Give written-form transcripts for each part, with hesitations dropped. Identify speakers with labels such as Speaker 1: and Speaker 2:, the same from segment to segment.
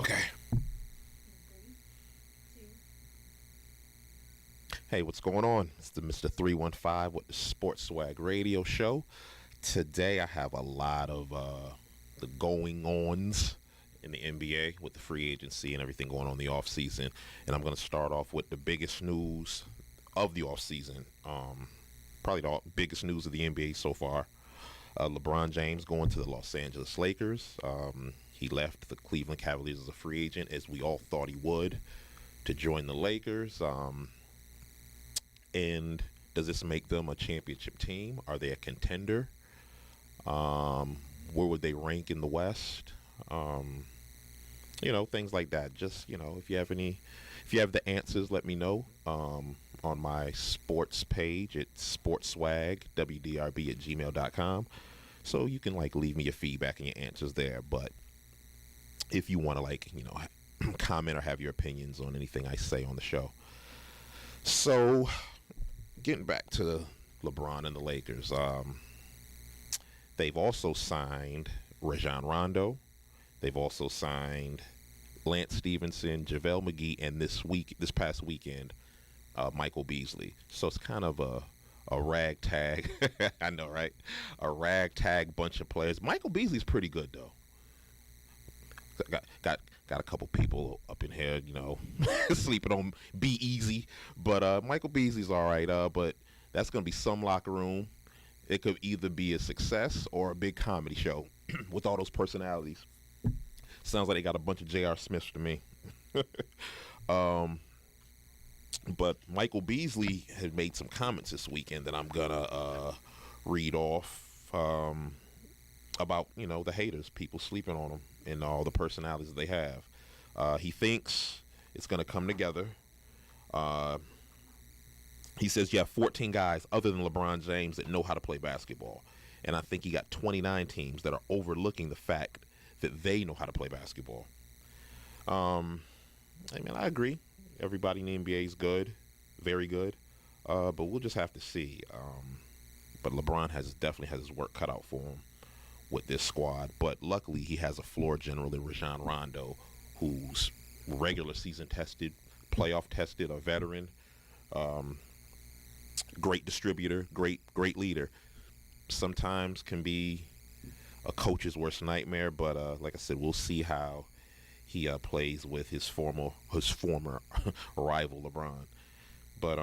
Speaker 1: Okay. Hey, what's going on? It's the Mr. 315 with the Sports Swag Radio Show. Today I have a lot of the going-ons in the NBA with the free agency and everything going on in the offseason. And I'm going to start off with the biggest news of the offseason. Probably the biggest news of the NBA so far. LeBron James going to the Los Angeles Lakers. He left the Cleveland Cavaliers as a free agent, as we all thought he would, to join the Lakers. And does this make them a championship team? Are they a contender? Where would they rank in the West? Things like that. Just, if you have the answers, let me know. On my sports page at sportswagwdrb@gmail.com. So you can leave me your feedback and your answers there. But if you want to comment or have your opinions on anything I say on the show. So getting back to LeBron and the Lakers, they've also signed Rajon Rondo. They've also signed Lance Stevenson, JaVale McGee, and this past weekend, Michael Beasley. So it's kind of a ragtag. I know, right? A ragtag bunch of players. Michael Beasley's pretty good though. Got a couple people up in here, sleeping on Be Easy, but Michael Beasley's all right. But that's gonna be some locker room. It could either be a success or a big comedy show with all those personalities. Sounds like they got a bunch of J.R. Smiths to me. But Michael Beasley had made some comments this weekend that I'm gonna read off about the haters, people sleeping on him, and all the personalities that they have. He thinks it's gonna come together. He says you have 14 guys other than LeBron James that know how to play basketball, and I think you got 29 teams that are overlooking the fact that they know how to play basketball. I agree. Everybody in the NBA is good, very good, but we'll just have to see. But LeBron definitely has his work cut out for him with this squad. But luckily, he has a floor general in Rajon Rondo, who's regular season tested, playoff tested, a veteran, great distributor, great leader. Sometimes can be a coach's worst nightmare, but like I said, we'll see how he plays with his former rival LeBron. But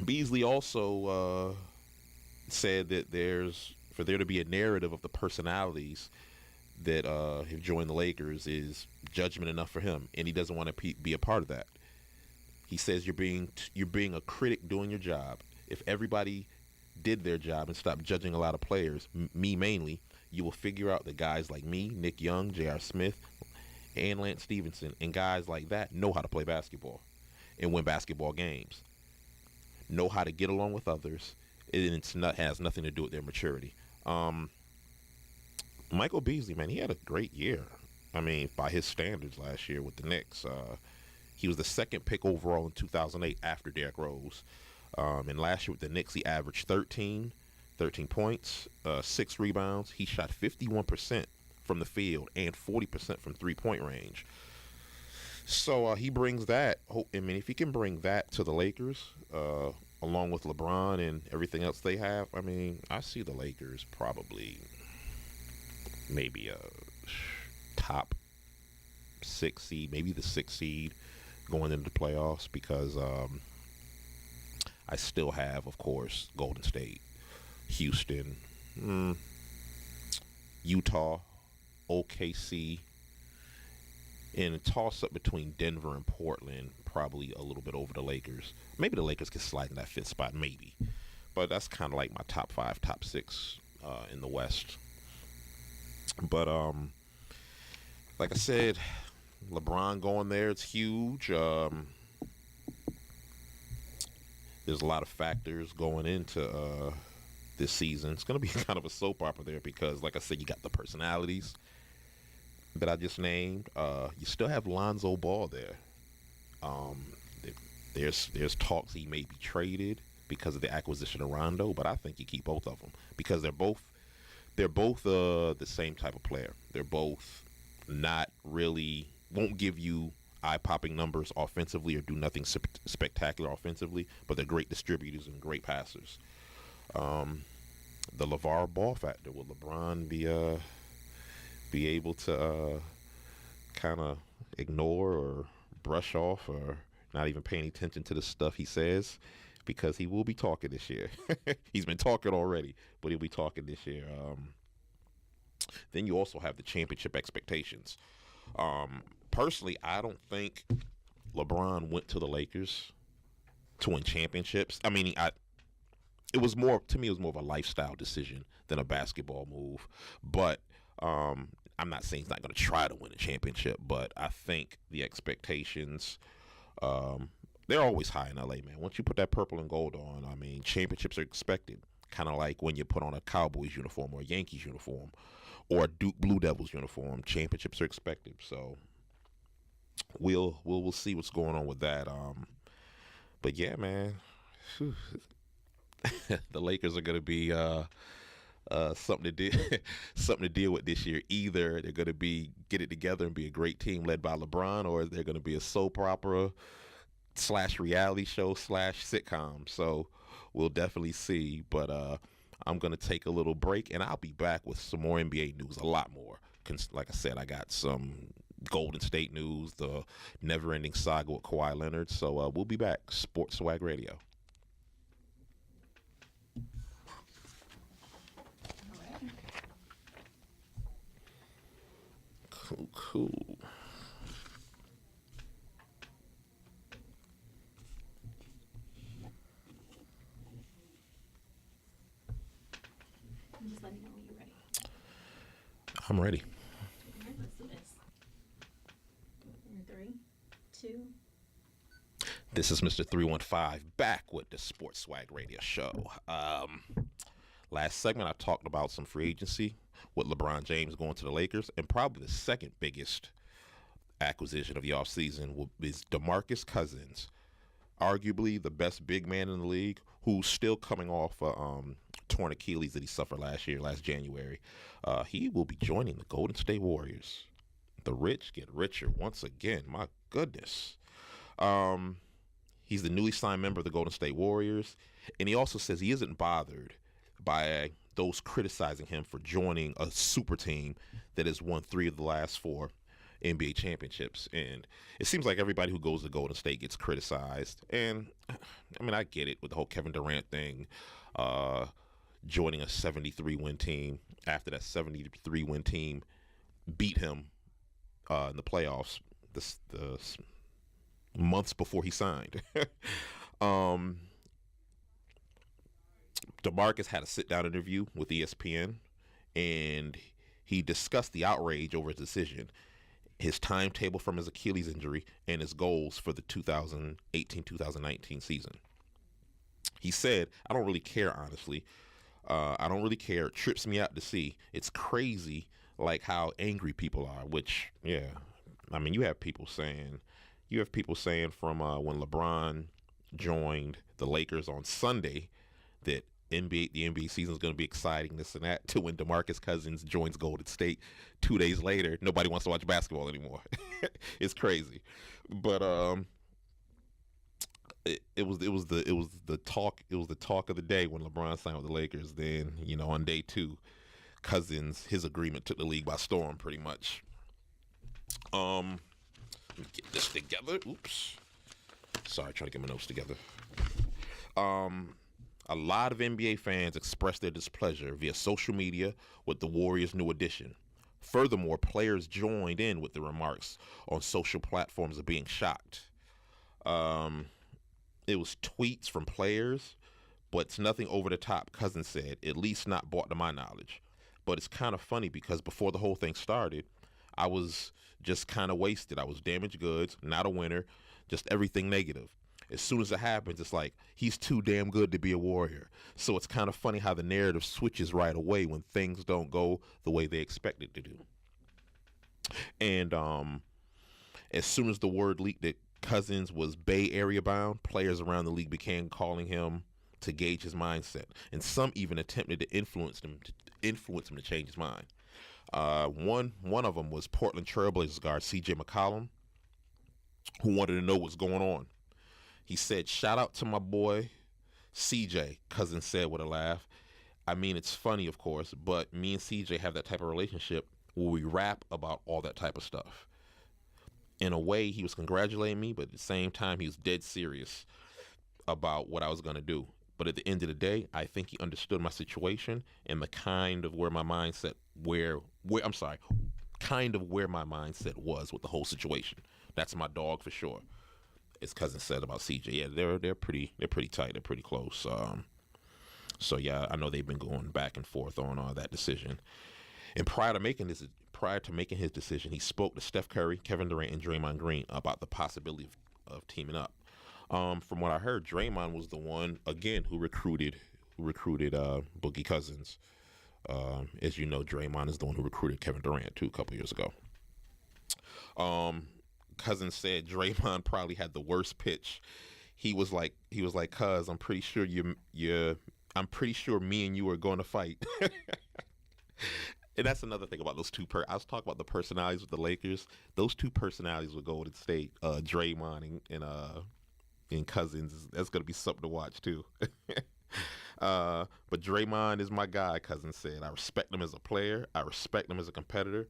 Speaker 1: Beasley also said that for there to be a narrative of the personalities that have joined the Lakers is judgment enough for him, and he doesn't want to be a part of that. He says you're being a critic doing your job. If everybody did their job and stopped judging a lot of players, me mainly, you will figure out that guys like me, Nick Young, J.R. Smith, and Lance Stevenson, and guys like that know how to play basketball and win basketball games, know how to get along with others, and has nothing to do with their maturity. Michael Beasley, man, he had a great year. By his standards last year with the Knicks. He was the second pick overall in 2008 after Derrick Rose. And last year with the Knicks, he averaged 13 points, 6 rebounds. He shot 51% from the field and 40% from three-point range. So he brings that. If he can bring that to the Lakers, along with LeBron and everything else they have, I see the Lakers probably maybe a top 6 seed, maybe the 6th seed going into the playoffs, because I still have, of course, Golden State, Houston, Utah, OKC, and a toss-up between Denver and Portland, probably a little bit over the Lakers. Maybe the Lakers can slide in that 5th spot, maybe. But that's kind of like my top 5, top 6 in the West. But like I said, LeBron going there, it's huge. There's a lot of factors going into this season. It's going to be kind of a soap opera there because, like I said, you got the personalities that I just named. You still have Lonzo Ball there. There's talks he may be traded because of the acquisition of Rondo, but I think you keep both of them because they're both the same type of player. They're both not really, won't give you eye-popping numbers offensively or do nothing spectacular offensively, but they're great distributors and great passers. The LeVar Ball factor, will LeBron be able to kind of ignore or brush off or not even pay any attention to the stuff he says? Because he will be talking this year. He's been talking already, but he'll be talking this year. Then you also have the championship expectations. Personally, I don't think LeBron went to the Lakers to win championships. I mean, it was more, to me, it was more of a lifestyle decision than a basketball move. But I'm not saying he's not going to try to win a championship, but I think the expectations, they're always high in LA, man. Once you put that purple and gold on, I mean, championships are expected. Kind of like when you put on a Cowboys uniform or a Yankees uniform or a Duke Blue Devils uniform, championships are expected. So we'll see what's going on with that. But yeah, man, the Lakers are gonna be something to deal with this year. Either they're gonna get it together and be a great team led by LeBron, or they're gonna be a soap opera / reality show / sitcom. So we'll definitely see. But I'm gonna take a little break, and I'll be back with some more NBA news, a lot more. Like I said, I got some Golden State news, the never-ending saga with Kawhi Leonard. So we'll be back. Sports Swag Radio. Cool.
Speaker 2: Just let me know when you're ready.
Speaker 1: I'm ready.
Speaker 2: All right, let's do this. 3, 2.
Speaker 1: This is Mr. 315 back with the Sports Swag Radio Show. Last segment, I talked about some free agency with LeBron James going to the Lakers, and probably the second biggest acquisition of the offseason is DeMarcus Cousins, arguably the best big man in the league, who's still coming off a torn Achilles that he suffered last January. He will be joining the Golden State Warriors. The rich get richer once again. My goodness. He's the newly signed member of the Golden State Warriors, and he also says he isn't bothered by those criticizing him for joining a super team that has won 3 of the last 4 NBA championships. And it seems like everybody who goes to Golden State gets criticized. And I mean, I get it with the whole Kevin Durant thing, joining a 73-win team after that 73-win team beat him in the playoffs the months before he signed. DeMarcus had a sit-down interview with ESPN, and he discussed the outrage over his decision, his timetable from his Achilles injury, and his goals for the 2018-2019 season. He said, "I don't really care, honestly. I don't really care. It trips me out to see. It's crazy, like how angry people are," which, yeah, I mean, you have people saying from when LeBron joined the Lakers on Sunday that the NBA season is going to be exciting, this and that, to when DeMarcus Cousins joins Golden State 2 days later, nobody wants to watch basketball anymore. It's crazy, but it was the talk of the day when LeBron signed with the Lakers. Then, you know, on day 2, Cousins, his agreement took the league by storm, pretty much. Let me get this together. Oops, sorry, trying to get my notes together. A lot of NBA fans expressed their displeasure via social media with the Warriors' new addition. Furthermore, players joined in with the remarks on social platforms of being shocked. It was tweets from players, but it's nothing over the top, Cousins said, at least not brought to my knowledge. But it's kind of funny because before the whole thing started, I was just kind of wasted. I was damaged goods, not a winner, just everything negative. As soon as it happens, it's like, he's too damn good to be a Warrior. So it's kind of funny how the narrative switches right away when things don't go the way they expect it to do. And as soon as the word leaked that Cousins was Bay Area bound, players around the league began calling him to gauge his mindset. And some even attempted to influence him to change his mind. One of them was Portland Trailblazers guard C.J. McCollum, who wanted to know what's going on. He said, "Shout out to my boy C.J." Cousin said with a laugh. I mean, it's funny, of course, but me and C.J. have that type of relationship where we rap about all that type of stuff. In a way, he was congratulating me, but at the same time, he was dead serious about what I was going to do. But at the end of the day, I think he understood my situation and the kind of where my mindset where my mindset was with the whole situation. That's my dog for sure. His cousin said about CJ. Yeah, they're pretty tight. They're pretty close. So yeah, I know they've been going back and forth on that decision. And prior to making his decision, he spoke to Steph Curry, Kevin Durant, and Draymond Green about the possibility of teaming up. From what I heard, Draymond was the one again who recruited Boogie Cousins. As you know, Draymond is the one who recruited Kevin Durant too a couple years ago. Cousins said Draymond probably had the worst pitch. He was like, "Cuz, I'm pretty sure me and you are going to fight." And that's another thing about those two. I was talking about the personalities with the Lakers. Those two personalities with Golden State, Draymond and Cousins. That's going to be something to watch too. But Draymond is my guy, Cousins said. I respect him as a player. I respect him as a competitor.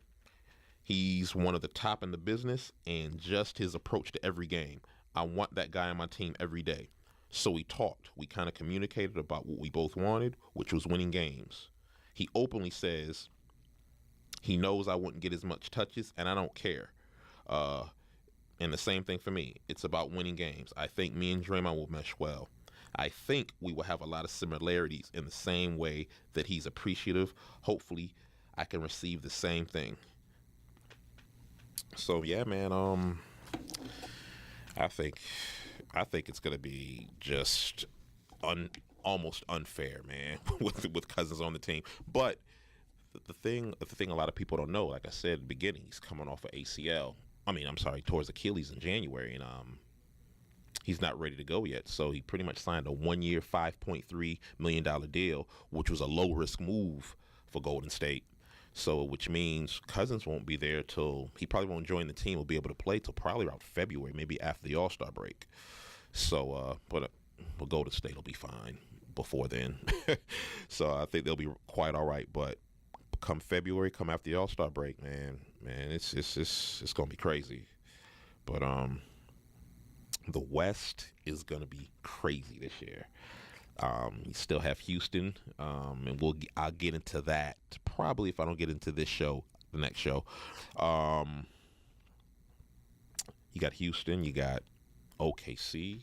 Speaker 1: He's one of the top in the business, and just his approach to every game. I want that guy on my team every day. So we talked. We kind of communicated about what we both wanted, which was winning games. He openly says he knows I wouldn't get as much touches, and I don't care. And the same thing for me. It's about winning games. I think me and Draymond will mesh well. I think we will have a lot of similarities in the same way that he's appreciative. Hopefully, I can receive the same thing. So yeah, man. I think it's gonna be just almost unfair, man, with Cousins on the team. But the thing a lot of people don't know, like I said at the beginning, he's coming off of ACL. Towards Achilles in January, and he's not ready to go yet. So he pretty much signed a 1-year, $5.3 million deal, which was a low-risk move for Golden State. So, which means Cousins won't be there till, he probably won't join the team, will be able to play till probably around February, maybe after the All-Star break. So, but Golden State will be fine before then. So I think they'll be quite all right. But come February, come after the All-Star break, man, it's gonna be crazy. But the West is gonna be crazy this year. You still have Houston, and I'll get into that probably if I don't get into this show, the next show. You got Houston, you got OKC,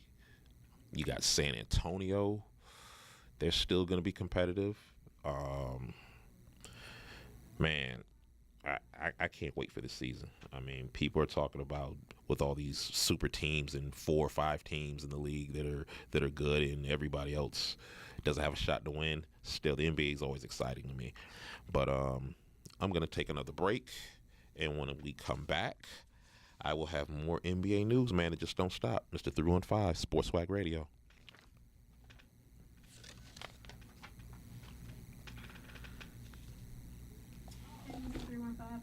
Speaker 1: you got San Antonio. They're still going to be competitive. Man, I can't wait for this season. I mean, people are talking about with all these super teams and 4 or 5 teams in the league that are good, and everybody else doesn't have a shot to win. Still, the NBA is always exciting to me. But I'm going to take another break, and when we come back, I will have more NBA news, man. It just don't stop. Mr. 315, Sports Swag Radio.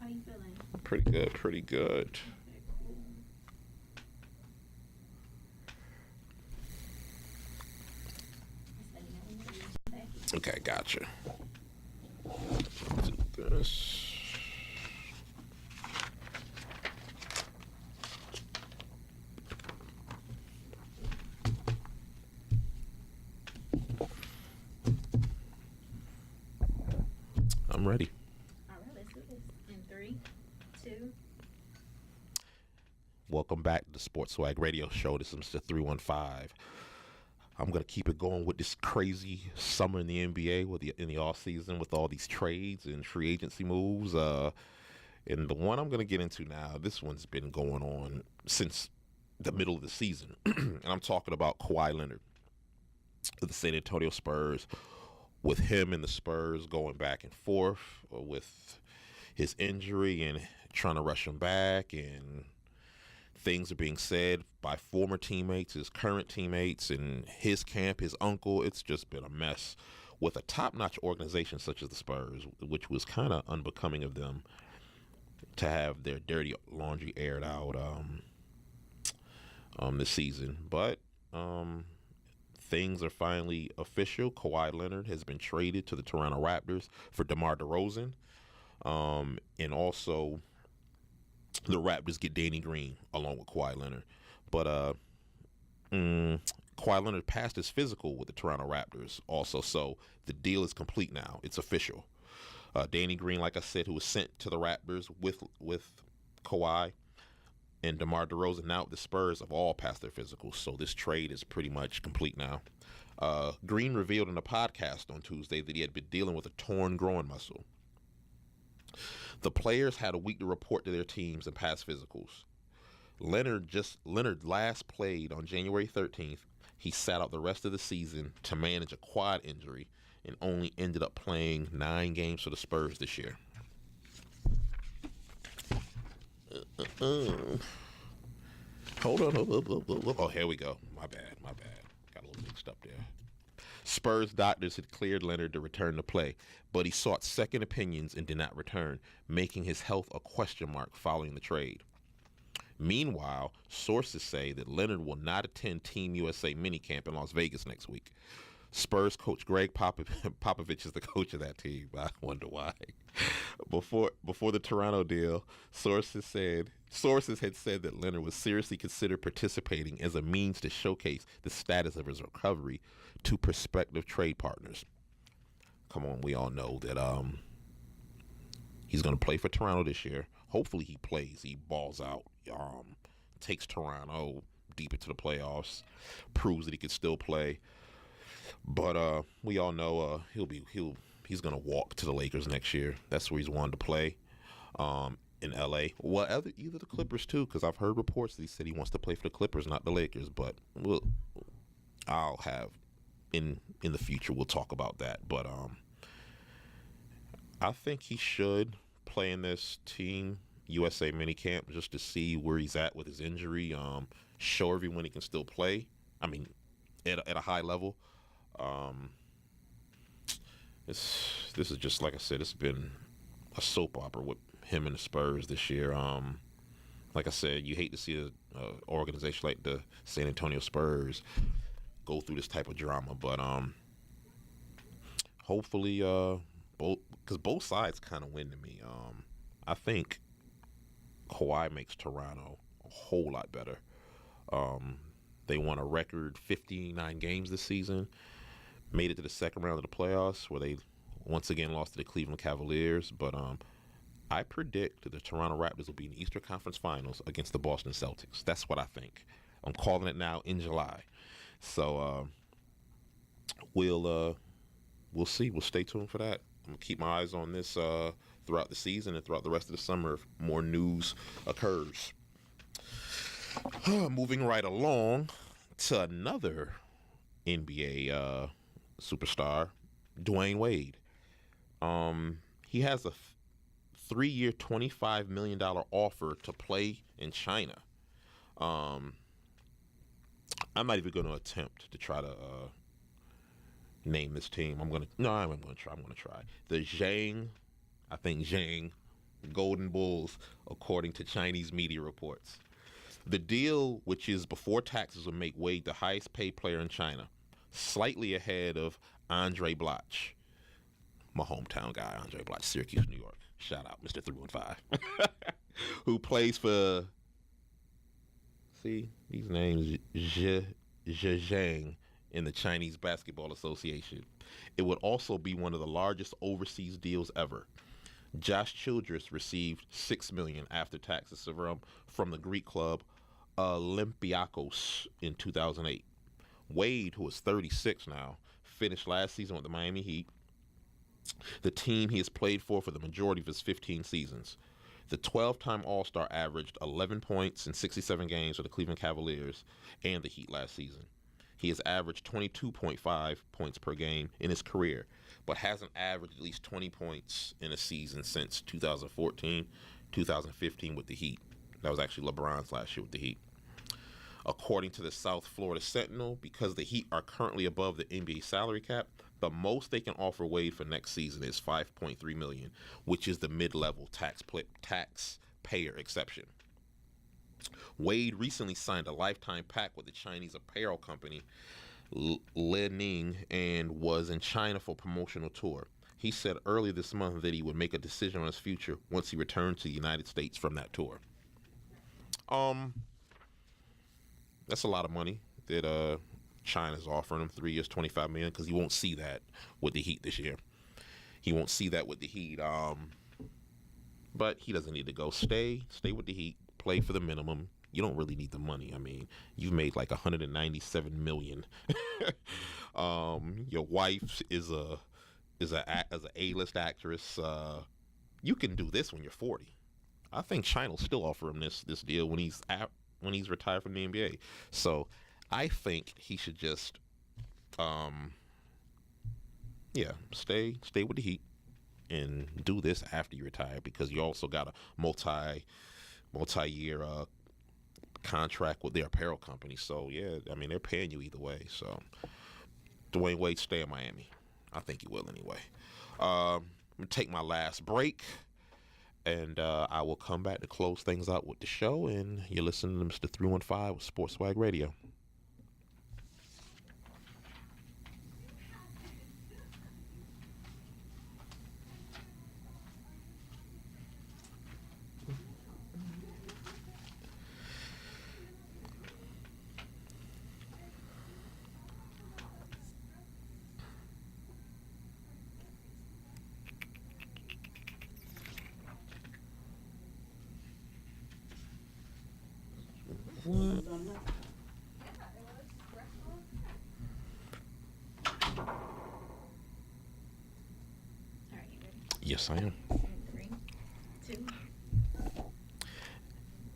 Speaker 2: How you feeling?
Speaker 1: Pretty good, pretty good. Okay, gotcha. Do this. I'm ready.
Speaker 2: All right, let's do this. In 3, 2.
Speaker 1: Welcome back to the Sports Swag Radio Show. This is Mr. 315. I'm going to keep it going with this crazy summer in the NBA in the off season with all these trades and free agency moves. And the one I'm going to get into now, this one's been going on since the middle of the season. And I'm talking about Kawhi Leonard of the San Antonio Spurs, with him and the Spurs going back and forth with his injury and trying to rush him back, and things are being said by former teammates, his current teammates, and his camp, his uncle. It's just been a mess with a top-notch organization such as the Spurs, which was kind of unbecoming of them to have their dirty laundry aired out this season. But things are finally official. Kawhi Leonard has been traded to the Toronto Raptors for DeMar DeRozan. And also the Raptors get Danny Green along with Kawhi Leonard. But Kawhi Leonard passed his physical with the Toronto Raptors also, so the deal is complete now. It's official. Danny Green, like I said, who was sent to the Raptors with Kawhi, and DeMar DeRozan now with the Spurs have all passed their physicals, so this trade is pretty much complete now. Green revealed in a podcast on Tuesday that he had been dealing with a torn groin muscle. The players had a week to report to their teams and pass physicals. Leonard last played on January 13th. He sat out the rest of the season to manage a quad injury and only ended up playing 9 games for the Spurs this year. Hold on. Oh, here we go. My bad. Got a little mixed up there. Spurs doctors had cleared Leonard to return to play, but he sought second opinions and did not return, making his health a question mark following the trade. Meanwhile, sources say that Leonard will not attend Team USA minicamp in Las Vegas next week. Spurs coach Greg Popovich is the coach of that team. I wonder why. Before the Toronto deal, sources had said that Leonard was seriously considered participating as a means to showcase the status of his recovery to prospective trade partners. Come on, we all know that he's going to play for Toronto this year. Hopefully he plays. He balls out. Takes Toronto deep into the playoffs. Proves that he can still play. But we all know he's going to walk to the Lakers next year. That's where he's wanted to play in L.A. Well, either the Clippers too, because I've heard reports that he said he wants to play for the Clippers, not the Lakers. But I'll have in the future we'll talk about that. But I think he should play in this Team USA minicamp just to see where he's at with his injury. Show everyone he can still play. I mean, at a high level. This is just like I said. It's been a soap opera with him and the Spurs this year. Like I said, you hate to see a organization like the San Antonio Spurs go through this type of drama, but hopefully, both sides kind of win to me. I think Kawhi makes Toronto a whole lot better. They won a record 59 games this season, made it to the second round of the playoffs where they once again lost to the Cleveland Cavaliers. But I predict that the Toronto Raptors will be in the Eastern Conference Finals against the Boston Celtics. That's what I think. I'm calling it now in July. So we'll see. We'll stay tuned for that. I'm going to keep my eyes on this throughout the season and throughout the rest of the summer if more news occurs. Moving right along to another NBA superstar, Dwayne Wade. He has a 3-year, $25 million offer to play in China. I'm not even going to attempt to try to name this team. I'm going to try. The Zhang Golden Bulls, according to Chinese media reports. The deal, which is before taxes, will make Wade the highest paid player in China, slightly ahead of Andre Bloch, my hometown guy, Andre Bloch, Syracuse, New York. Shout out, Mr. 315, who plays for, see, these names, Zhejiang in the Chinese Basketball Association. It would also be one of the largest overseas deals ever. Josh Childress received $6 million after taxes from the Greek club Olympiacos in 2008. Wade, who is 36 now, finished last season with the Miami Heat, the team he has played for the majority of his 15 seasons. The 12-time All-Star averaged 11 points in 67 games for the Cleveland Cavaliers and the Heat last season. He has averaged 22.5 points per game in his career, but hasn't averaged at least 20 points in a season since 2014, 2015 with the Heat. That was actually LeBron's last year with the Heat. According to the South Florida Sentinel, because the Heat are currently above the NBA salary cap, The most they can offer Wade for next season is $5.3 million, which is the mid-level taxpayer exception. Wade recently signed a lifetime pact with the Chinese apparel company Leonard and was in China for a promotional tour. He said earlier this month that he would make a decision on his future once he returned to the United States from that tour. That's a lot of money that China's offering him. 3 years, $25 million, because he won't see that with the Heat this year. He won't see that with the Heat. But he doesn't need to go. Stay with the Heat. Play for the minimum. You don't really need the money. I mean, you've made like $197 million. Your wife is a A-list actress. You can do this when you're 40. I think China will still offer him this deal when he's retired from the NBA. So I think he should just stay with the Heat and do this after you retire, because you also got a multi-year contract with their apparel company. So yeah, I mean, they're paying you either way. So Dwayne Wade, stay in Miami. I think he will anyway. I'm gonna take my last break, and I will come back to close things out with the show. And you're listening to Mr. 315 with Sports Swag Radio. What? Yes, I am.
Speaker 2: 3, 2.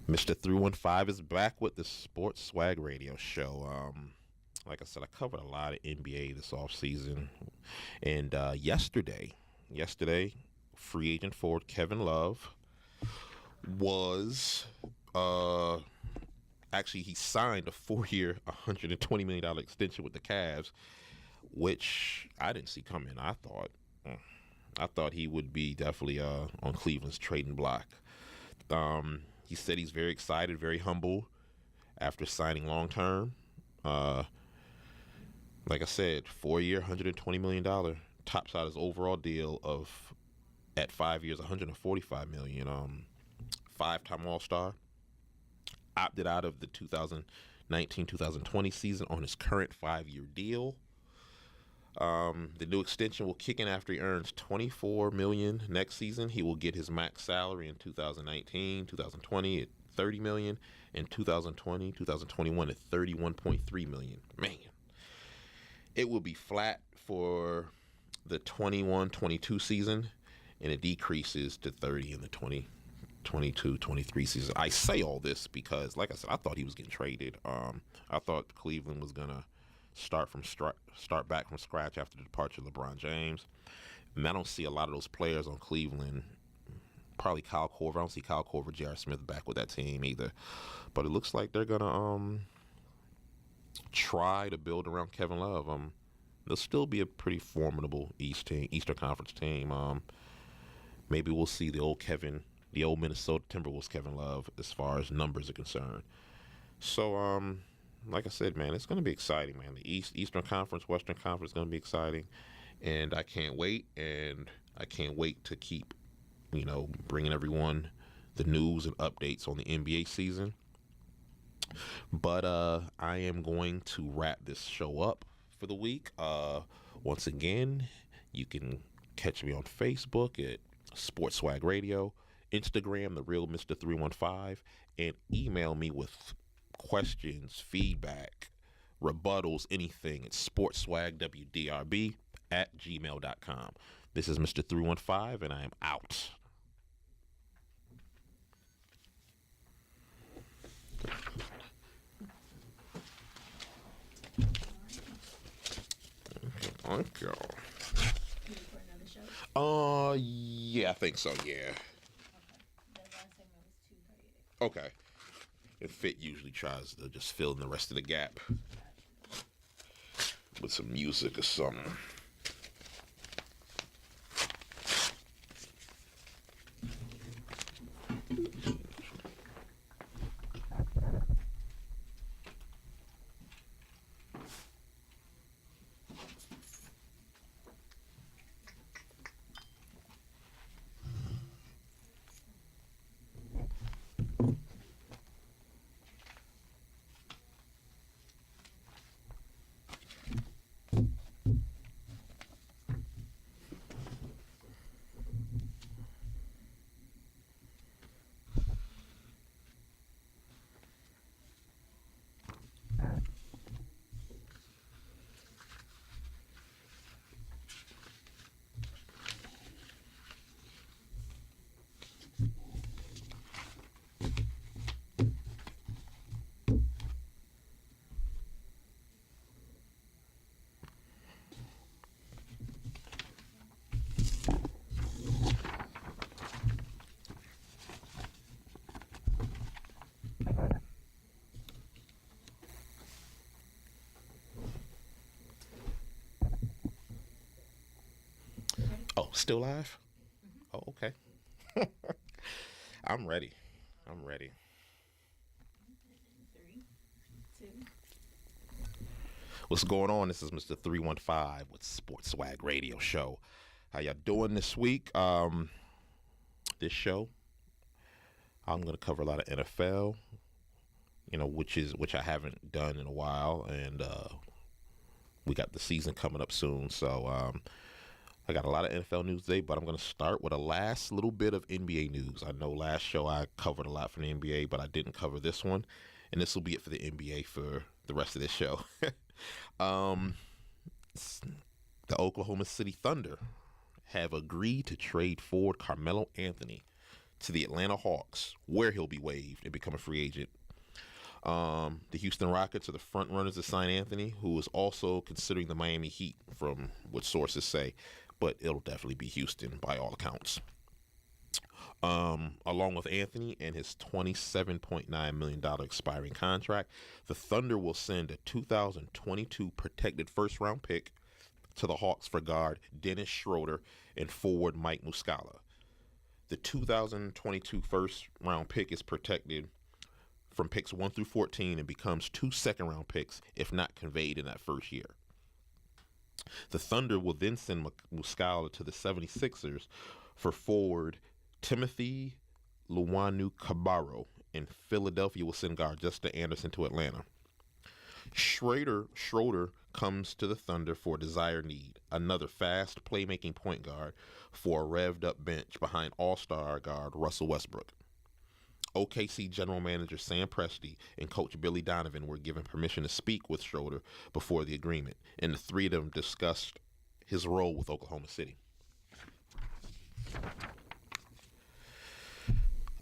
Speaker 1: Mr. 315 is back with the Sports Swag Radio Show. Like I said, I covered a lot of NBA this offseason. And yesterday, free agent forward Kevin Love was actually, he signed a 4-year, $120 million extension with the Cavs, which I didn't see coming. I thought he would be definitely on Cleveland's trading block. He said he's very excited, very humble after signing long term. Like I said, 4-year, $120 million, tops out his overall deal of, at 5 years, $145 million. 5-time All-Star. Opted out of the 2019-2020 season on his current 5-year deal. The new extension will kick in after he earns $24 million next season. He will get his max salary in 2019, 2020 at $30 million, and 2020, 2021 at $31.3 million. Man, it will be flat for the 21-22 season, and it decreases to 30 in the 22-23 season. I say all this because, like I said, I thought he was getting traded. I thought Cleveland was gonna start back from scratch after the departure of LeBron James, and I don't see a lot of those players on Cleveland. Probably Kyle Korver. I don't see Kyle Korver, J.R. Smith back with that team either. But it looks like they're gonna try to build around Kevin Love. They'll still be a pretty formidable Eastern Conference team. Maybe we'll see the old Minnesota Timberwolves Kevin Love as far as numbers are concerned. So, like I said, man, it's going to be exciting, man. The Eastern Conference, Western Conference is going to be exciting, and I can't wait. And I can't wait to keep, bringing everyone the news and updates on the NBA season. But I am going to wrap this show up for the week. Once again, you can catch me on Facebook at Sports Swag Radio, Instagram, The Real Mr. 315, and email me with questions, feedback, rebuttals, anything at sportswagwdrb@gmail.com. This is Mr. 315, and I am out. Thank you. Yeah, I think so, yeah. Okay. If Fit usually tries to just fill in the rest of the gap with some music or something. Oh, still live? Oh, okay. I'm ready. I'm ready.
Speaker 2: 3, 2.
Speaker 1: What's going on? This is Mr. 315 with Sports Swag Radio Show. How y'all doing this week? This show, I'm going to cover a lot of NFL, which I haven't done in a while, and we got the season coming up soon, so I got a lot of NFL news today, but I'm going to start with a last little bit of NBA news. I know last show I covered a lot from the NBA, but I didn't cover this one, and this will be it for the NBA for the rest of this show. The Oklahoma City Thunder have agreed to trade forward Carmelo Anthony to the Atlanta Hawks, where he'll be waived and become a free agent. The Houston Rockets are the front runners to sign Anthony, who is also considering the Miami Heat, from what sources say, but it'll definitely be Houston by all accounts. Along with Anthony and his $27.9 million expiring contract, the Thunder will send a 2022 protected first-round pick to the Hawks for guard Dennis Schroeder and forward Mike Muscala. The 2022 first-round pick is protected from picks 1 through 14 and becomes 2 second-round picks if not conveyed in that first year. The Thunder will then send Muscala to the 76ers for forward Timothy Luwawu-Cabarrot, and Philadelphia will send guard Justin Anderson to Atlanta. Schroeder comes to the Thunder for a desired need, another fast playmaking point guard for a revved-up bench behind all-star guard Russell Westbrook. OKC general manager Sam Presti and coach Billy Donovan were given permission to speak with Schroeder before the agreement, and the three of them discussed his role with Oklahoma City.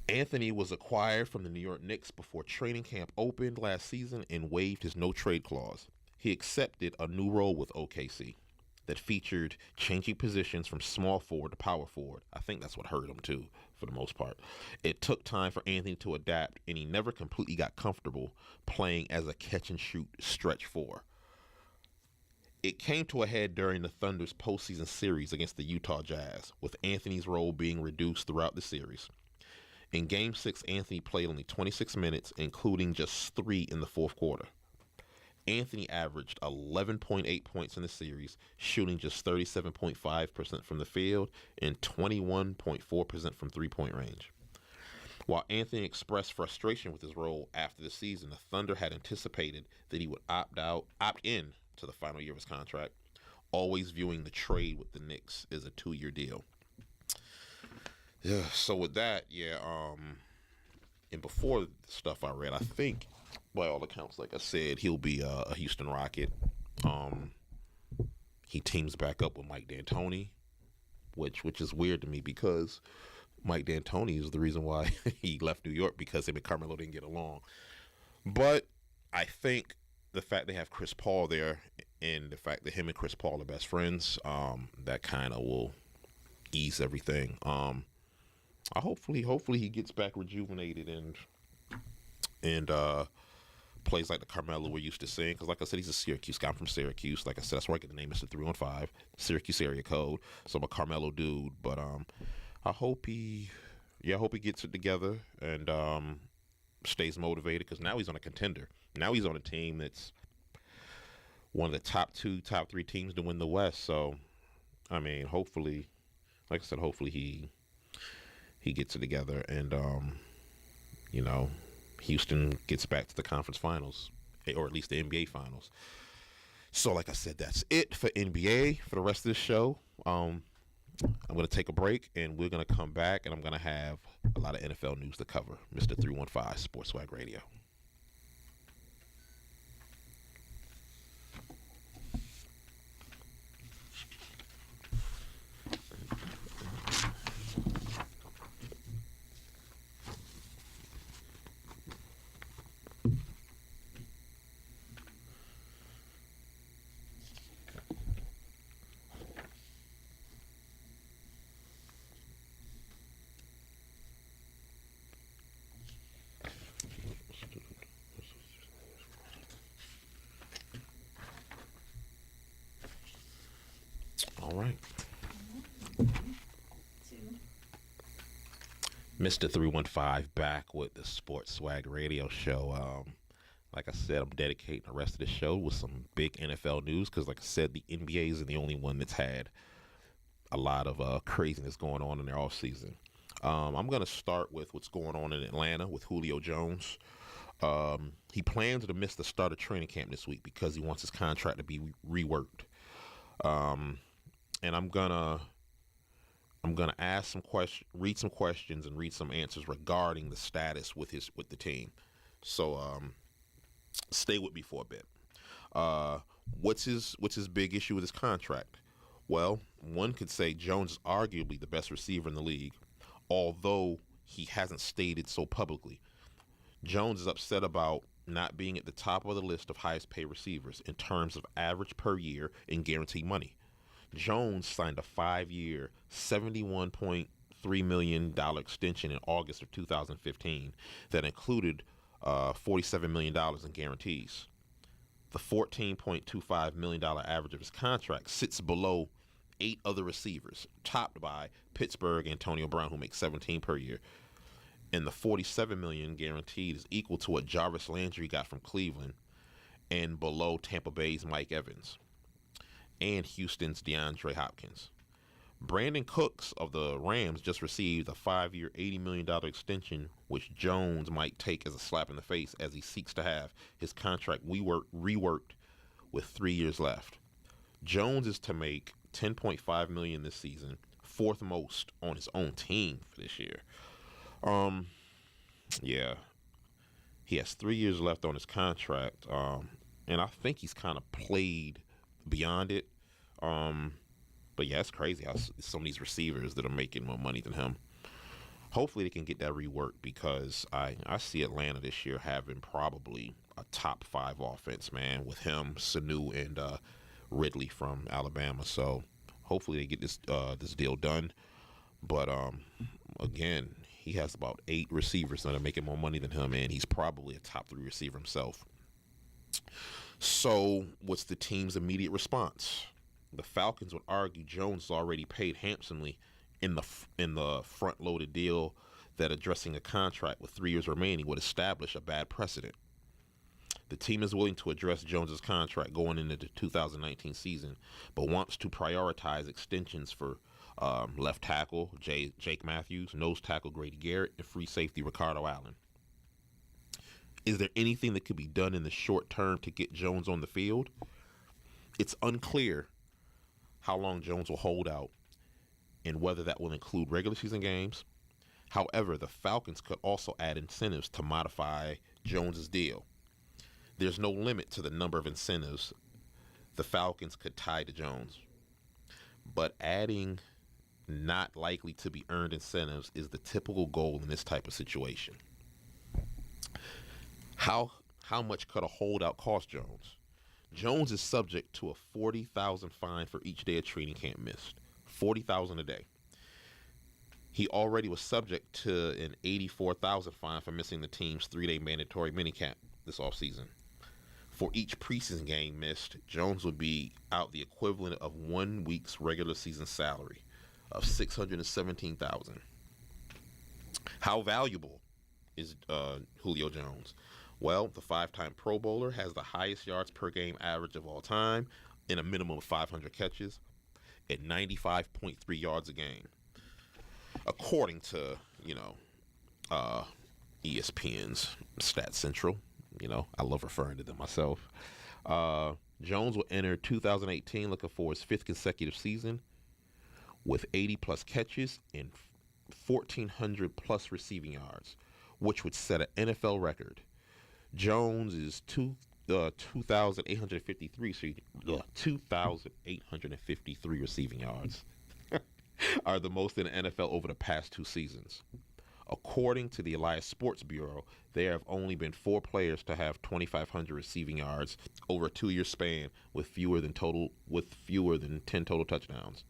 Speaker 1: Anthony was acquired from the New York Knicks before training camp opened last season and waived his no-trade clause. He accepted a new role with OKC that featured changing positions from small forward to power forward. I think that's what hurt him, too, for the most part. It took time for Anthony to adapt, and he never completely got comfortable playing as a catch-and-shoot stretch four. It came to a head during the Thunder's postseason series against the Utah Jazz, with Anthony's role being reduced throughout the series. In Game 6, Anthony played only 26 minutes, including just 3 in the fourth quarter. Anthony averaged 11.8 points in the series, shooting just 37.5% from the field and 21.4% from three-point range. While Anthony expressed frustration with his role after the season, the Thunder had anticipated that he would opt in to the final year of his contract, always viewing the trade with the Knicks as a 2-year deal. Yeah, so with that, and before the stuff I read, I think, by all accounts, like I said, he'll be a Houston Rocket. He teams back up with Mike D'Antoni, which is weird to me because Mike D'Antoni is the reason why he left New York, because him and Carmelo didn't get along. But I think the fact they have Chris Paul there and the fact that him and Chris Paul are best friends, that kind of will ease everything. Hopefully he gets back rejuvenated and plays like the Carmelo we're used to seeing. Because like I said, he's a Syracuse guy. I'm from Syracuse. Like I said, that's where I get the name Mr. 315, Syracuse area code. So I'm a Carmelo dude. But I hope he gets it together and stays motivated, because now he's on a contender. Now he's on a team that's one of the top 2, top 3 teams to win the West. So, I mean, hopefully, like I said, hopefully he gets it together and, Houston gets back to the conference finals, or at least the NBA finals. So, like I said, that's it for NBA for the rest of this show. I'm going to take a break, and we're going to come back, and I'm going to have a lot of NFL news to cover. Mr. 315, Sports Swag Radio. All right. Mr. 315 back with the Sports Swag Radio Show. Like I said, I'm dedicating the rest of the show with some big NFL news because, like I said, the NBA is the only one that's had a lot of craziness going on in their offseason. I'm going to start with what's going on in Atlanta with Julio Jones. He plans to miss the start of training camp this week because he wants his contract to be reworked. And I'm gonna ask some questions, read some questions, and read some answers regarding the status with the team. So stay with me for a bit. What's his big issue with his contract? Well, one could say Jones is arguably the best receiver in the league, although he hasn't stated so publicly. Jones is upset about not being at the top of the list of highest paid receivers in terms of average per year and guaranteed money. Jones signed a 5-year, $71.3 million extension in August of 2015 that included $47 million in guarantees. The $14.25 million average of his contract sits below 8 other receivers, topped by Pittsburgh Antonio Brown, who makes $17 per year. And the $47 million guaranteed is equal to what Jarvis Landry got from Cleveland and below Tampa Bay's Mike Evans and Houston's DeAndre Hopkins. Brandon Cooks of the Rams just received a 5-year, $80 million extension, which Jones might take as a slap in the face as he seeks to have his contract reworked with 3 years left. Jones is to make $10.5 million this season, fourth most on his own team for this year. Yeah, he has 3 years left on his contract, and I think he's kind of played beyond it. But yeah, it's crazy how some of these receivers that are making more money than him. Hopefully they can get that reworked because I see Atlanta this year having probably a top 5 offense, man, with him, Sanu, and Ridley from Alabama. So hopefully they get this deal done. But again, he has about 8 receivers that are making more money than him, and he's probably a top 3 receiver himself. So what's the team's immediate response? The Falcons would argue Jones is already paid handsomely in the front-loaded deal that addressing a contract with 3 years remaining would establish a bad precedent. The team is willing to address Jones's contract going into the 2019 season, but wants to prioritize extensions for left tackle Jake Matthews, nose tackle Grady Garrett, and free safety Ricardo Allen. Is there anything that could be done in the short term to get Jones on the field? It's unclear how long Jones will hold out and whether that will include regular season games. However, the Falcons could also add incentives to modify Jones's deal. There's no limit to the number of incentives the Falcons could tie to Jones, but adding not likely to be earned incentives is the typical goal in this type of situation. How much could a holdout cost Jones? Jones is subject to a $40,000 fine for each day of training camp missed. $40,000 a day. He already was subject to an $84,000 fine for missing the team's 3-day mandatory minicamp this offseason. For each preseason game missed, Jones would be out the equivalent of 1 week's regular season salary of $617,000. How valuable is Julio Jones? Well, the 5-time Pro Bowler has the highest yards per game average of all time in a minimum of 500 catches at 95.3 yards a game. According to, ESPN's Stat Central. I love referring to them myself. Jones will enter 2018 looking for his 5th consecutive season with 80-plus catches and 1,400-plus receiving yards, which would set an NFL record. Jones is 2,853 receiving yards are the most in the NFL over the past 2 seasons. According to the Elias Sports Bureau, there have only been 4 players to have 2,500 receiving yards over a 2-year span with fewer than 10 total touchdowns.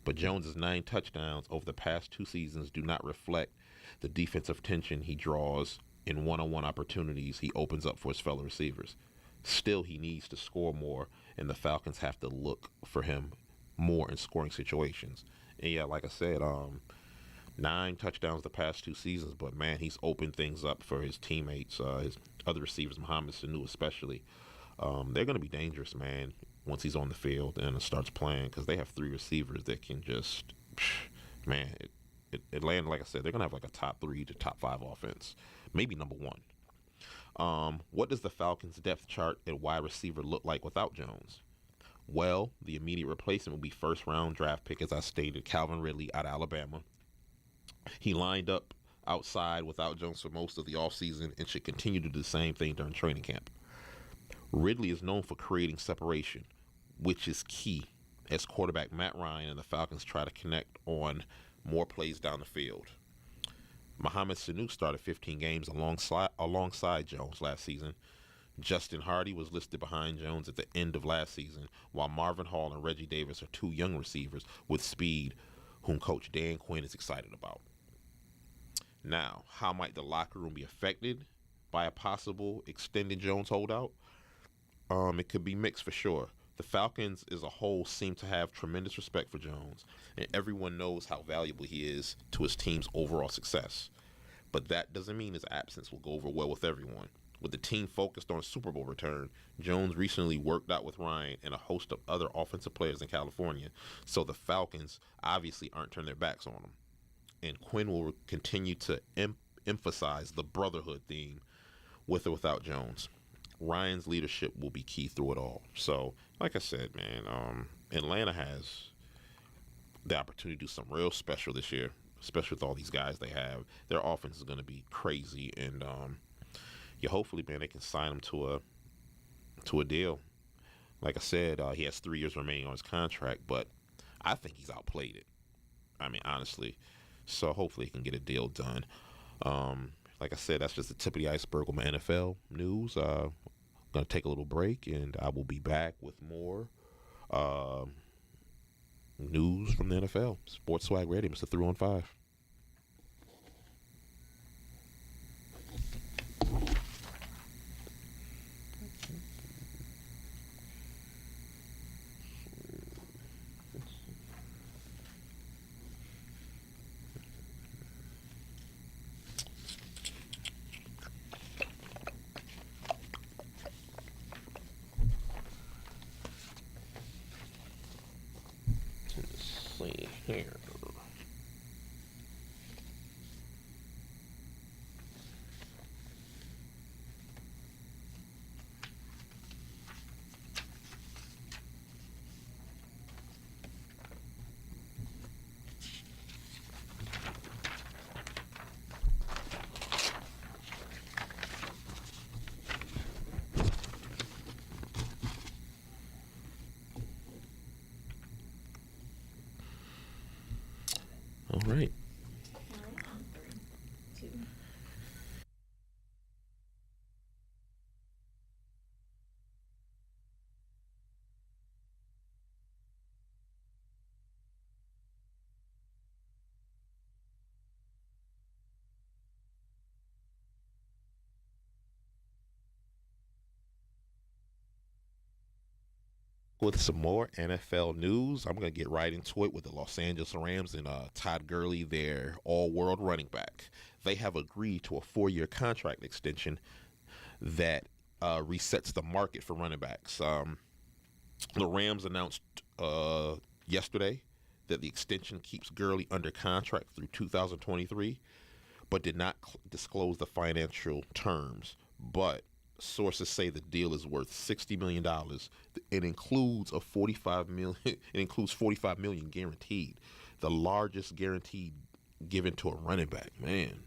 Speaker 1: But Jones's 9 touchdowns over the past 2 seasons do not reflect the defensive tension he draws in one-on-one opportunities he opens up for his fellow receivers. Still, he needs to score more, and the Falcons have to look for him more in scoring situations. And yeah, like I said, 9 touchdowns the past 2 seasons, but man, he's opened things up for his teammates, his other receivers, Mohamed Sanu especially. They're going to be dangerous, man, once he's on the field and starts playing, because they have 3 receivers that can just, man, Atlanta, like I said, they're going to have like a top 3 to top 5 offense, maybe number 1. What does the Falcons' depth chart at wide receiver look like without Jones? Well, the immediate replacement will be first-round draft pick, as I stated, Calvin Ridley out of Alabama. He lined up outside without Jones for most of the offseason and should continue to do the same thing during training camp. Ridley is known for creating separation, which is key as quarterback Matt Ryan and the Falcons try to connect on more plays down the field. Mohamed Sanu started 15 games alongside Jones last season. Justin Hardy was listed behind Jones at the end of last season, while Marvin Hall and Reggie Davis are 2 young receivers with speed whom Coach Dan Quinn is excited about. Now, how might the locker room be affected by a possible extended Jones holdout? It could be mixed for sure. The Falcons as a whole seem to have tremendous respect for Jones, and everyone knows how valuable he is to his team's overall success. But that doesn't mean his absence will go over well with everyone. With the team focused on a Super Bowl return, Jones recently worked out with Ryan and a host of other offensive players in California, so the Falcons obviously aren't turning their backs on him. And Quinn will continue to emphasize the brotherhood theme with or without Jones. Ryan's leadership will be key through it all. So, like I said, man, Atlanta has the opportunity to do something real special this year, especially with all these guys they have. Their offense is going to be crazy, and hopefully, man, they can sign him to a deal. Like I said, he has 3 years remaining on his contract, but I think he's outplayed it. I mean, honestly. So hopefully he can get a deal done. Like I said, that's just the tip of the iceberg on my NFL news. I'm going to take a little break, and I will be back with more news from the NFL. Sports Swag Radio, Mr. 315. Here. All right. With some more NFL news, I'm going to get right into it with the Los Angeles Rams and Todd Gurley, their all-world running back. They have agreed to a 4-year contract extension that resets the market for running backs. The Rams announced yesterday that the extension keeps Gurley under contract through 2023, but did not disclose the financial terms. But sources say the deal is worth $60 million. It includes $45 million guaranteed, the largest guaranteed given to a running back, man.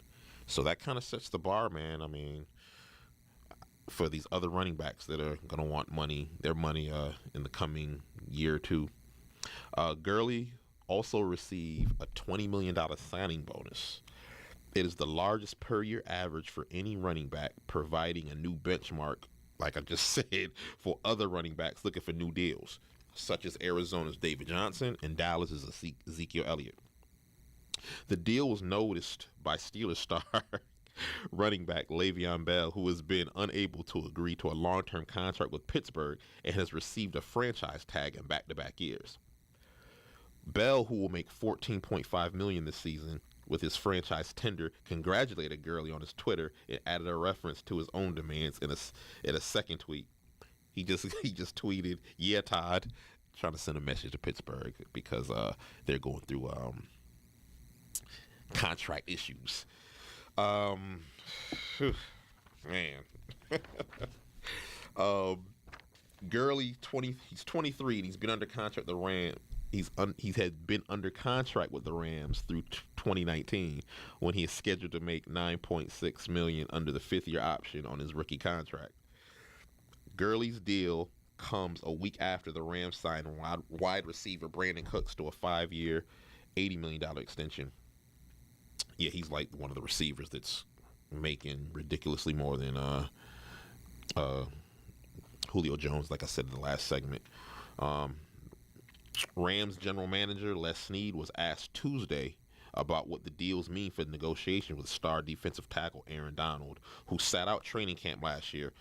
Speaker 1: So that kind of sets the bar, man. I mean, for these other running backs that are going to want their money in the coming year or two. Gurley also received a $20 million signing bonus. It is the largest per year average for any running back, providing a new benchmark, like I just said, for other running backs looking for new deals, such as Arizona's David Johnson and Dallas's Ezekiel Elliott. The deal was noticed by Steelers star running back Le'Veon Bell, who has been unable to agree to a long-term contract with Pittsburgh and has received a franchise tag in back-to-back years. Bell, who will make $14.5 million this season, with his franchise tender, congratulated Gurley on his Twitter and added a reference to his own demands in a second tweet. He just tweeted, "Yeah, Todd," trying to send a message to Pittsburgh because they're going through contract issues. Man. Gurley, he's 23 and he's been under contract with the Rams. He's had been under contract with the Rams through 2019 when he is scheduled to make $9.6 million under the fifth-year option on his rookie contract. Gurley's deal comes a week after the Rams signed wide receiver Brandon Cooks to a 5-year, $80 million extension. Yeah, he's like one of the receivers that's making ridiculously more than Julio Jones, like I said in the last segment. Rams general manager Les Snead was asked Tuesday about what the deals mean for the negotiation with star defensive tackle Aaron Donald, who sat out training camp last year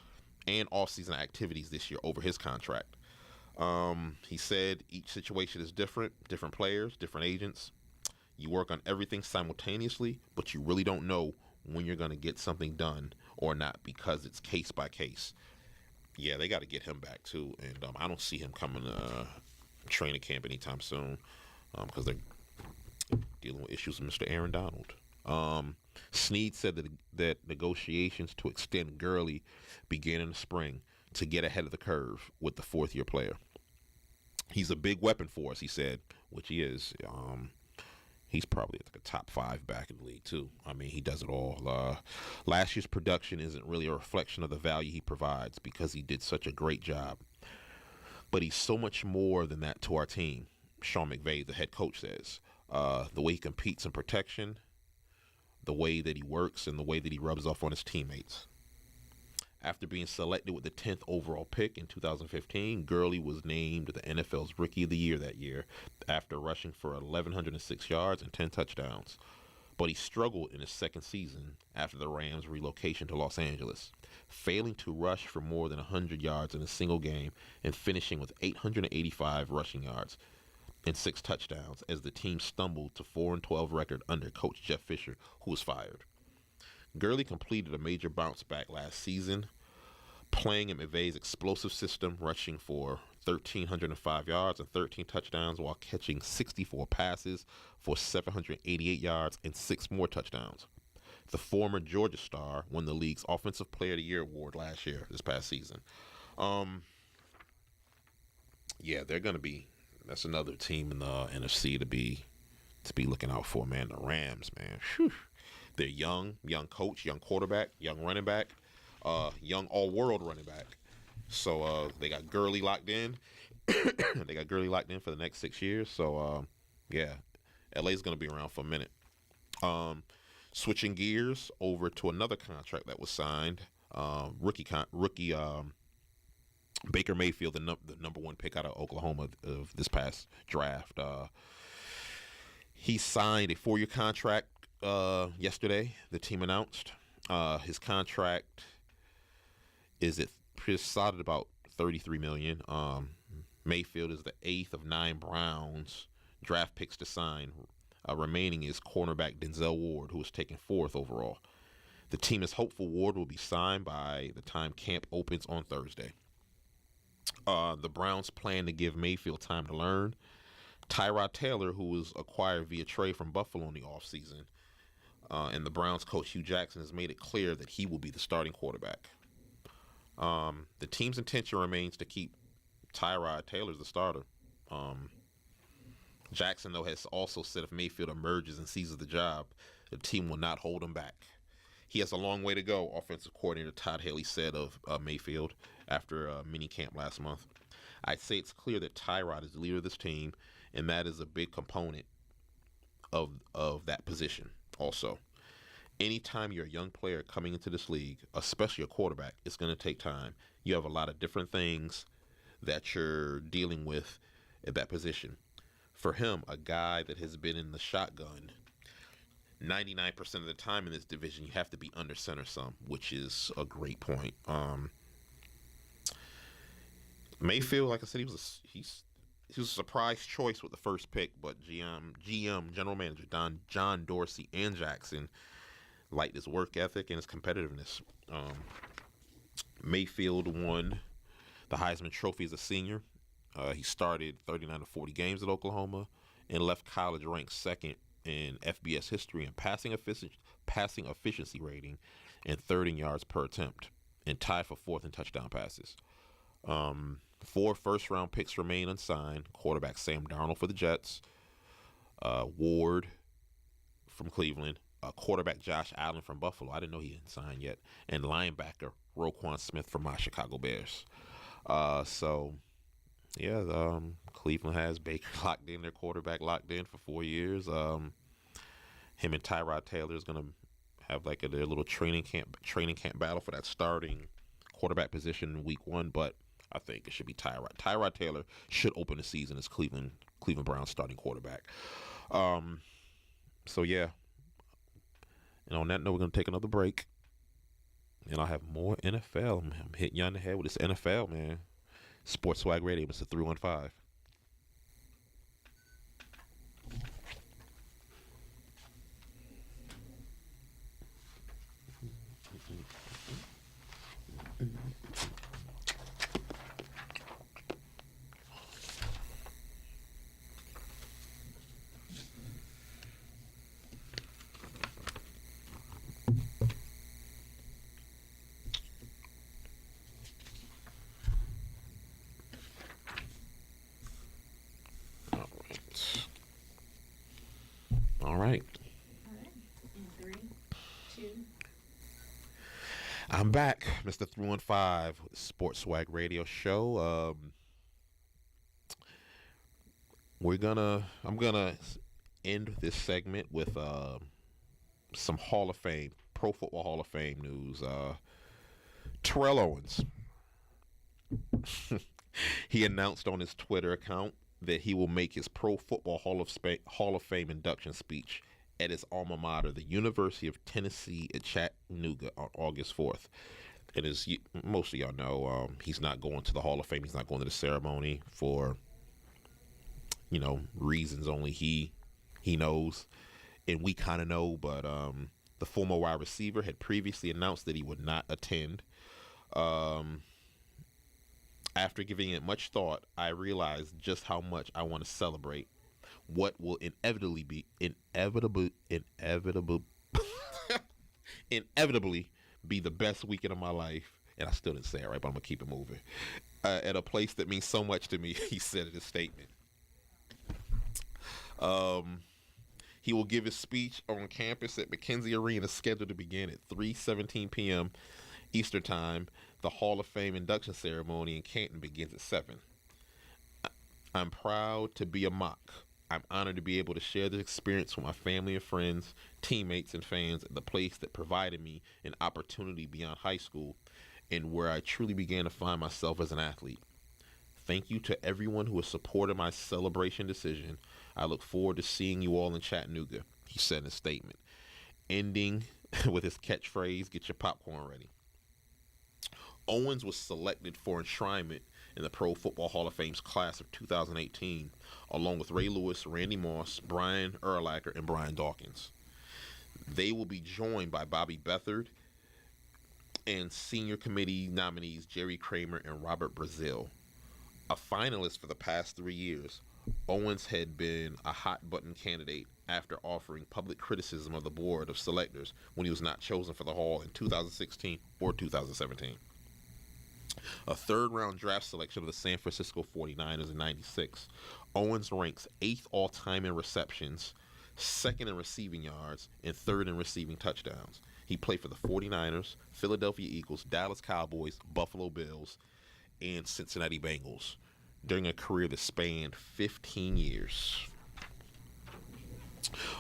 Speaker 1: and offseason activities this year over his contract. He said each situation is different players, different agents. You work on everything simultaneously, but you really don't know when you're going to get something done or not because it's case by case. Yeah, they got to get him back too, and I don't see him coming to training camp anytime soon because they're dealing with issues with Mr. Aaron Donald. Snead said that negotiations to extend Gurley began in the spring to get ahead of the curve with the fourth-year player. He's a big weapon for us, he said, which he is. He's probably like a top 5 back in the league, too. I mean, he does it all. Last year's production isn't really a reflection of the value he provides because he did such a great job. But he's so much more than that to our team, Sean McVay, the head coach, says. The way he competes in protection, the way that he works, and the way that he rubs off on his teammates. After being selected with the 10th overall pick in 2015, Gurley was named the NFL's Rookie of the Year that year after rushing for 1,106 yards and 10 touchdowns. But he struggled in his second season after the Rams' relocation to Los Angeles, failing to rush for more than 100 yards in a single game and finishing with 885 rushing yards and 6 touchdowns as the team stumbled to 4-12 record under coach Jeff Fisher, who was fired. Gurley completed a major bounce back last season, playing in McVay's explosive system, rushing for 1,305 yards and 13 touchdowns while catching 64 passes for 788 yards and 6 more touchdowns. The former Georgia star won the league's Offensive Player of the Year award this past season. Yeah, they're going to be, that's another team in the NFC to be looking out for, man. The Rams, man. Whew. They're young coach, young quarterback, young running back, young all-world running back. So they got Gurley locked in. They got Gurley locked in for the next 6 years. So, yeah, LA's going to be around for a minute. Switching gears over to another contract that was signed, rookie Baker Mayfield, the number 1 pick out of Oklahoma of this past draft. He signed a 4-year contract yesterday. The team announced his contract is slotted about $33 million. Mayfield is the 8th of 9 Browns draft picks to sign. Remaining is cornerback Denzel Ward, who was taken 4th overall. The team is hopeful Ward will be signed by the time camp opens on Thursday. The Browns plan to give Mayfield time to learn. Tyrod Taylor, who was acquired via trade from Buffalo in the offseason, and the Browns coach Hugh Jackson has made it clear that he will be the starting quarterback. The team's intention remains to keep Tyrod Taylor as the starter. Jackson, though, has also said if Mayfield emerges and seizes the job, the team will not hold him back. He has a long way to go, offensive coordinator Todd Haley said of Mayfield after mini camp last month. I'd say it's clear that Tyrod is the leader of this team, and that is a big component of that position also. Anytime you're a young player coming into this league, especially a quarterback, it's going to take time. You have a lot of different things that you're dealing with at that position. For him, a guy that has been in the shotgun 99% of the time in this division, you have to be under center some, which is a great point. Mayfield, like I said, he was a surprise choice with the first pick, but GM General Manager John Dorsey and Jackson liked his work ethic and his competitiveness. Mayfield won the Heisman Trophy as a senior. He started 39 to 40 games at Oklahoma and left college ranked second in FBS history in passing efficiency rating and third in yards per attempt, and tied for fourth in touchdown passes. 4 first-round picks remain unsigned. Quarterback Sam Darnold for the Jets, Ward from Cleveland, quarterback Josh Allen from Buffalo. I didn't know he hadn't signed yet, and linebacker Roquan Smith from my Chicago Bears. Cleveland has Baker locked in, their quarterback locked in for 4 years. Him and Tyrod Taylor is gonna have like their little training camp battle for that starting quarterback position in week 1, but I think it should be Tyrod. Tyrod Taylor should open the season as Cleveland Browns starting quarterback. And on that note, we're gonna take another break, and I'll have more NFL. I'm hitting you on the head with this NFL, man. Sports Swag Radio, Mr. 315. All right.
Speaker 2: In 3, 2.
Speaker 1: I'm back, Mr. 315, Sports Swag Radio Show. I'm gonna end this segment with some Hall of Fame, Pro Football Hall of Fame news. Terrell Owens. He announced on his Twitter account that he will make his Pro Football Hall of Fame induction speech at his alma mater, the University of Tennessee at Chattanooga, on August 4th. And as most of y'all know, he's not going to the Hall of Fame. He's not going to the ceremony for, reasons only he knows, and we kind of know. But the former wide receiver had previously announced that he would not attend. After giving it much thought, I realized just how much I want to celebrate what will inevitably be the best weekend of my life. And I still didn't say it right, but I'm gonna keep it moving. At a place that means so much to me, he said in his statement. He will give his speech on campus at McKenzie Arena, scheduled to begin at 3:17 p.m. Eastern Time. The Hall of Fame induction ceremony in Canton begins at 7. I'm proud to be a Mock. I'm honored to be able to share this experience with my family and friends, teammates and fans at the place that provided me an opportunity beyond high school and where I truly began to find myself as an athlete. Thank you to everyone who has supported my celebration decision. I look forward to seeing you all in Chattanooga, he said in a statement, ending with his catchphrase, "Get your popcorn ready." Owens was selected for enshrinement in the Pro Football Hall of Fame's class of 2018, along with Ray Lewis, Randy Moss, Brian Urlacher, and Brian Dawkins. They will be joined by Bobby Beathard and senior committee nominees Jerry Kramer and Robert Brazil. A finalist for the past 3 years, Owens had been a hot-button candidate after offering public criticism of the board of selectors when he was not chosen for the Hall in 2016 or 2017. A third-round draft selection of the San Francisco 49ers in '96, Owens ranks 8th all-time in receptions, 2nd in receiving yards, and 3rd in receiving touchdowns. He played for the 49ers, Philadelphia Eagles, Dallas Cowboys, Buffalo Bills, and Cincinnati Bengals during a career that spanned 15 years.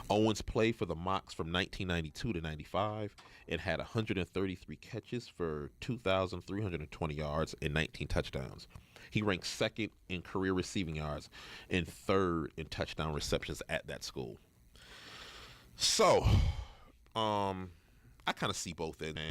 Speaker 1: Owens played for the Mocs from 1992 to 95 and had 133 catches for 2,320 yards and 19 touchdowns. He ranked 2nd in career receiving yards and 3rd in touchdown receptions at that school. So, I kind of see both ends.